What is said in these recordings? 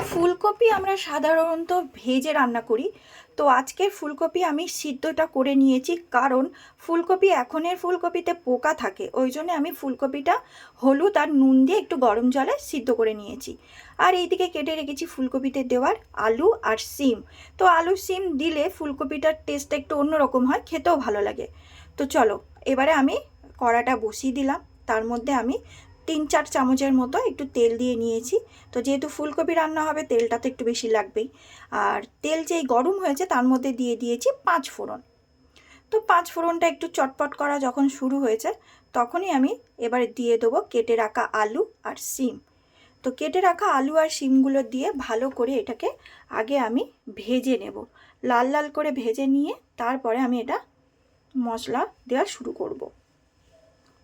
ফুলকপি আমরা সাধারণত ভেজে রান্না করি। তো আজকের ফুলকপি আমি সিদ্ধটা করে নিয়েছি, কারণ ফুলকপি এখনের ফুলকপিতে পোকা থাকে, ওই জন্য আমি ফুলকপিটা হলুদ আর নুন দিয়ে একটু গরম জলে সিদ্ধ করে নিয়েছি। আর এইদিকে কেটে রেখেছি ফুলকপিতে দেওয়ার আলু আর সিম। তো আলু সিম দিলে ফুলকপিটার টেস্টটা একটু অন্যরকম হয়, খেতেও ভালো লাগে। তো চলো, এবারে আমি কড়াটা বসিয়ে দিলাম। তার মধ্যে আমি 3-4 চামচের মতো একটু তেল দিয়ে নিয়েছি। তো যেহেতু ফুলকপি রান্না হবে, তেলটা তো একটু বেশি লাগবেই। আর তেল যেই গরম হয়েছে তার মধ্যে দিয়ে দিয়েছি 5 ফোড়ন। তো 5 ফোড়নটা একটু চটপট করা যখন শুরু হয়েছে, তখনই আমি এবারে দিয়ে দেবো কেটে রাখা আলু আর সিম। তো কেটে রাখা আলু আর সিমগুলো দিয়ে ভালো করে এটাকে আগে আমি ভেজে নেব। লাল লাল করে ভেজে নিয়ে তারপরে আমি এটা মশলা দেওয়া শুরু করব।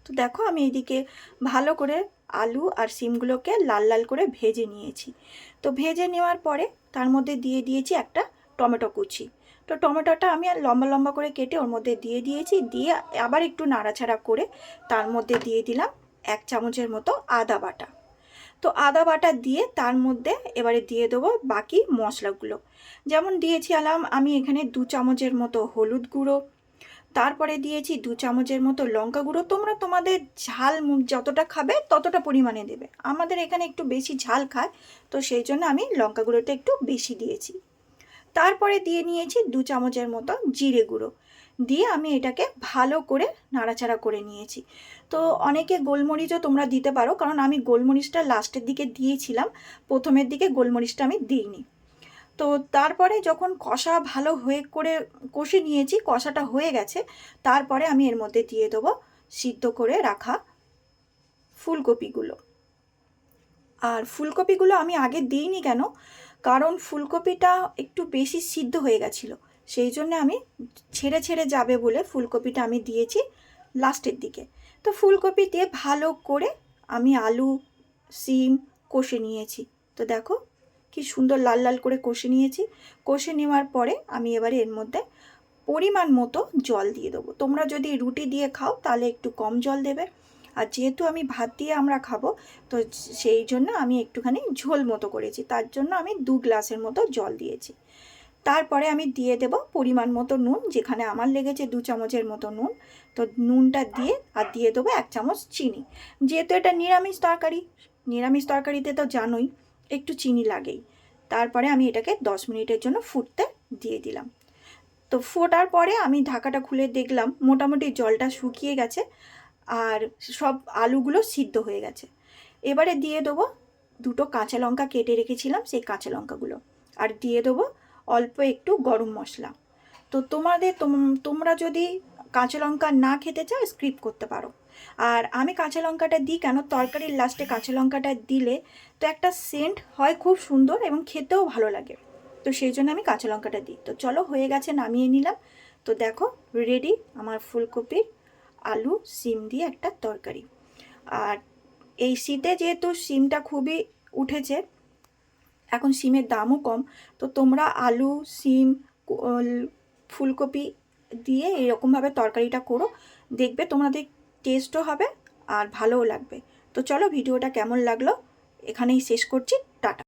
তো দেখো, আমি এইদিকে ভালো করে আলু আর সিমগুলোকে লাল লাল করে ভেজে নিয়েছি। তো ভেজে নেওয়ার পরে তার মধ্যে দিয়ে দিয়েছি একটা টমেটো কুচি। তো টমেটোটা আমি আর লম্বা লম্বা করে কেটে ওর মধ্যে দিয়ে দিয়েছি। দিয়ে আবার একটু নাড়াচাড়া করে তার মধ্যে দিয়ে দিলাম 1 চামচের মতো আদা বাটা। তো আদা বাটা দিয়ে তার মধ্যে এবারে দিয়ে দেবো বাকি মশলাগুলো। যেমন দিয়েছিলাম আমি এখানে 2 চামচের মতো হলুদ গুঁড়ো, তারপরে দিয়েছি 2 চামচের মতো লঙ্কা গুঁড়ো। তোমরা তোমাদের ঝাল যতটা খাবে ততটা পরিমাণে দেবে। আমাদের এখানে একটু বেশি ঝাল খায়, তো সেই জন্য আমি লঙ্কা গুঁড়োটা একটু বেশি দিয়েছি। তারপরে দিয়ে নিয়েছি 2 চামচের মতো জিরে গুঁড়ো। দিয়ে আমি এটাকে ভালো করে নাড়াচাড়া করে নিয়েছি। তো অনেকে গোলমরিচও তোমরা দিতে পারো, কারণ আমি গোলমরিচটা লাস্টের দিকে দিয়েছিলাম, প্রথমের দিকে গোলমরিচটা আমি দিইনি। তো তারপরে যখন কষা ভালো হয়ে করে কষে নিয়েছি, কষাটা হয়ে গেছে, তারপরে আমি এর মধ্যে দিয়ে দেবো সিদ্ধ করে রাখা ফুলকপিগুলো। আর ফুলকপিগুলো আমি আগে দিইনি কেন, কারণ ফুলকপিটা একটু বেশি সিদ্ধ হয়ে গেছিলো, সেই জন্য আমি ছেড়ে ছেড়ে যাবে বলে ফুলকপিটা আমি দিয়েছি লাস্টের দিকে। তো ফুলকপি দিয়ে ভালো করে আমি আলু সিম কষে নিয়েছি। তো দেখো কি সুন্দর লাল লাল করে কষে নিয়েছি। কষে নেওয়ার পরে আমি এবারে এর মধ্যে পরিমাণ মতো জল দিয়ে দেবো। তোমরা যদি রুটি দিয়ে খাও তাহলে একটু কম জল দেবে, আর যেহেতু আমি ভাত দিয়ে আমরা খাবো, তো সেই জন্য আমি একটুখানি ঝোল মতো করেছি, তার জন্য আমি 2 গ্লাসের মতো জল দিয়েছি। তারপরে আমি দিয়ে দেব পরিমাণ মতো নুন, যেখানে আমার লেগেছে 2 চামচের মতো নুন। তো নুনটা দিয়ে আর দিয়ে দেবো 1 চামচ চিনি। যেহেতু এটা নিরামিষ তরকারি, নিরামিষ তরকারিতে তো জানোই একটু চিনি লাগেই। তারপরে আমি এটাকে 10 মিনিটের জন্য ফুটতে দিয়ে দিলাম। তো ফোটার পরে আমি ঢাকাটা খুলে দেখলাম মোটামুটি জলটা শুকিয়ে গেছে আর সব আলুগুলো সিদ্ধ হয়ে গেছে। এবারে দিয়ে দেবো 2টো কাঁচা লঙ্কা কেটে রেখেছিলাম, সেই কাঁচা লঙ্কাগুলো। আর দিয়ে দেবো অল্প একটু গরম মশলা। তো তোমরা যদি কাঁচা লঙ্কা না খেতে চাও স্কিপ করতে পারো। আর আমি কাঁচা লঙ্কাটা দিই কেন, তরকারির লাস্টে কাঁচা লঙ্কাটা দিলে তো একটা সেন্ট হয় খুব সুন্দর এবং খেতেও ভালো লাগে, তো সেই জন্য আমি কাঁচা লঙ্কাটা দিই। তো চলো, হয়ে গেছে, নামিয়ে নিলাম। তো দেখো রেডি আমার ফুলকপির আলু সিম দিয়ে একটা তরকারি। আর এই শীতে যেহেতু সিমটা খুবই উঠেছে, এখন সিমের দামও কম, তো তোমরা আলু সিম ফুলকপি দিয়ে এরকমভাবে তরকারিটা করো, দেখবে তোমাদের টেস্টও হবে আর ভালোও লাগবে। তো চলো, ভিডিওটা কেমন লাগলো এখানেই শেষ করছি, টাটা।